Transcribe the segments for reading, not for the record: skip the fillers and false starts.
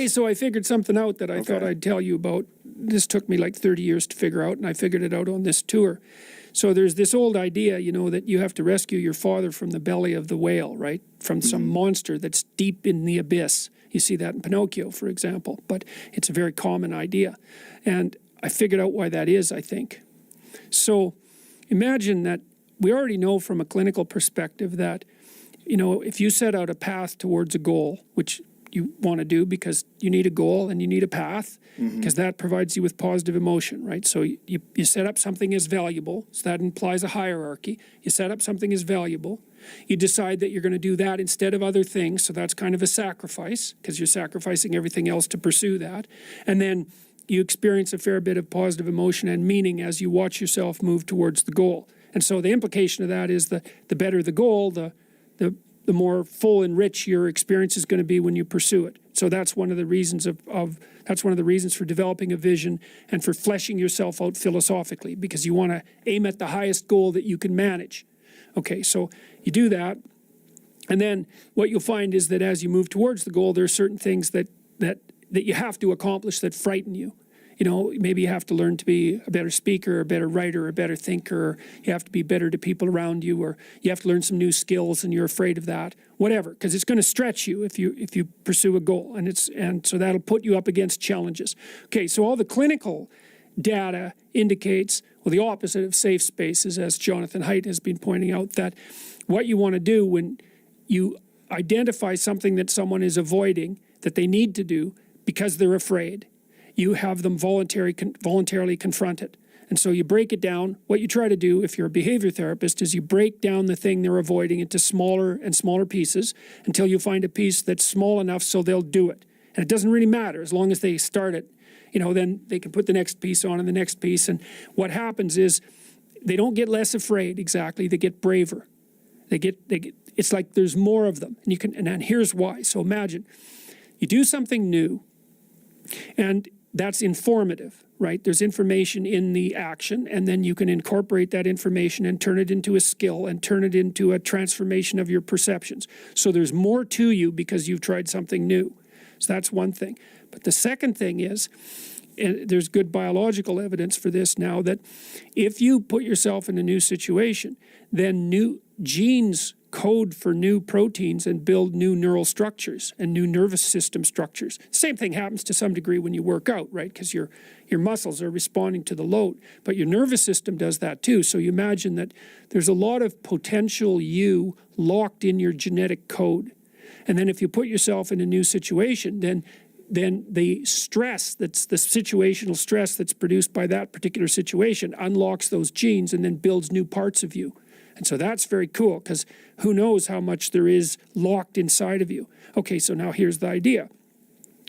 Okay, so I figured something out that I thought I'd tell you about. This took me like 30 years to figure out, and I figured it out on this tour. So there's this old idea, you know, that you have to rescue your father from the belly of the whale, right? From some monster that's deep in the abyss. You see that in Pinocchio, for example, but it's a very common idea. And I figured out why that is, I think. So imagine that we already know from a clinical perspective that, you know, if you set out a path towards a goal, which you want to do because you need a goal and you need a path, because that provides you with positive emotion, right? So you set up something as valuable, so that implies a hierarchy. You set up something as valuable. You decide that you're going to do that instead of other things, so that's kind of a sacrifice, because you're sacrificing everything else to pursue that. And then you experience a fair bit of positive emotion and meaning as you watch yourself move towards the goal. And so the implication of that is the better the goal, the more full and rich your experience is going to be when you pursue it. So that's one of the reasons that's one of the reasons for developing a vision and for fleshing yourself out philosophically, because you want to aim at the highest goal that you can manage. Okay, so you do that, and then what you'll find is that as you move towards the goal, there are certain things that you have to accomplish that frighten you. You know, maybe you have to learn to be a better speaker, a better writer, a better thinker, or you have to be better to people around you, or you have to learn some new skills and you're afraid of that, whatever, because it's going to stretch you if you pursue a goal, and so that'll put you up against challenges. Okay, so all the clinical data indicates, well, the opposite of safe spaces, as Jonathan Haidt has been pointing out, that what you want to do when you identify something that someone is avoiding that they need to do because they're afraid, you have them voluntarily confront it. And so you break it down. What you try to do if you're a behavior therapist is you break down the thing they're avoiding into smaller and smaller pieces until you find a piece that's small enough so they'll do it. And it doesn't really matter as long as they start it. You know, then they can put the next piece on and the next piece. And what happens is they don't get less afraid exactly, they get braver. They get it's like there's more of them. And here's why. So imagine you do something new, and that's informative, right? There's information in the action, and then you can incorporate that information and turn it into a skill and turn it into a transformation of your perceptions. So there's more to you because you've tried something new. So that's one thing. But the second thing is, and there's good biological evidence for this now, that if you put yourself in a new situation, then new genes code for new proteins and build new neural structures and new nervous system structures. Same thing happens to some degree when you work out, right? Because your muscles are responding to the load, but your nervous system does that too. So you imagine that there's a lot of potential you locked in your genetic code. And then if you put yourself in a new situation, then the stress, that's the situational stress that's produced by that particular situation, unlocks those genes and then builds new parts of you. And so that's very cool, because who knows how much there is locked inside of you. Okay, so now here's the idea.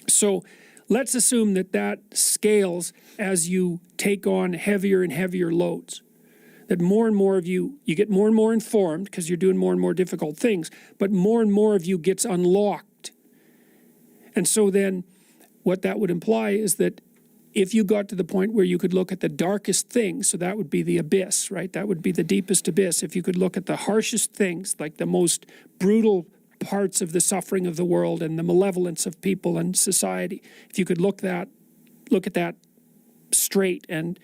So let's assume that scales as you take on heavier and heavier loads. That more and more of you get more and more informed because you're doing more and more difficult things, but more and more of you gets unlocked. And so then what that would imply is that if you got to the point where you could look at the darkest things, so that would be the abyss, right? That would be the deepest abyss. If you could look at the harshest things, like the most brutal parts of the suffering of the world and the malevolence of people and society, if you could look at that straight and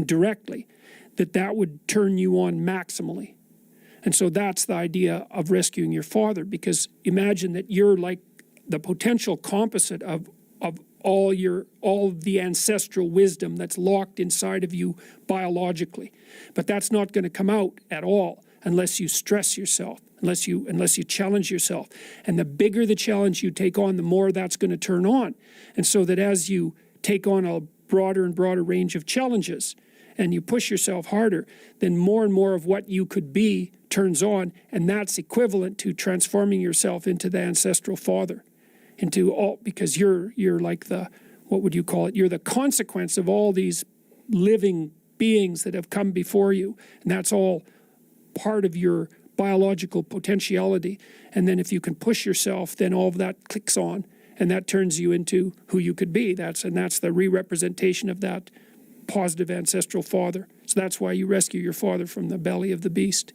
directly, that would turn you on maximally. And so that's the idea of rescuing your father, because imagine that you're like the potential composite of all the ancestral wisdom that's locked inside of you biologically. But that's not going to come out at all unless you stress yourself, unless you challenge yourself. And the bigger the challenge you take on, the more that's going to turn on. And so that as you take on a broader and broader range of challenges and you push yourself harder, then more and more of what you could be turns on, and that's equivalent to transforming yourself into the ancestral father. Because you're like what would you call it? You're the consequence of all these living beings that have come before you. And that's all part of your biological potentiality. And then if you can push yourself, then all of that clicks on, and that turns you into who you could be. That's the re-representation of that positive ancestral father. So that's why you rescue your father from the belly of the beast.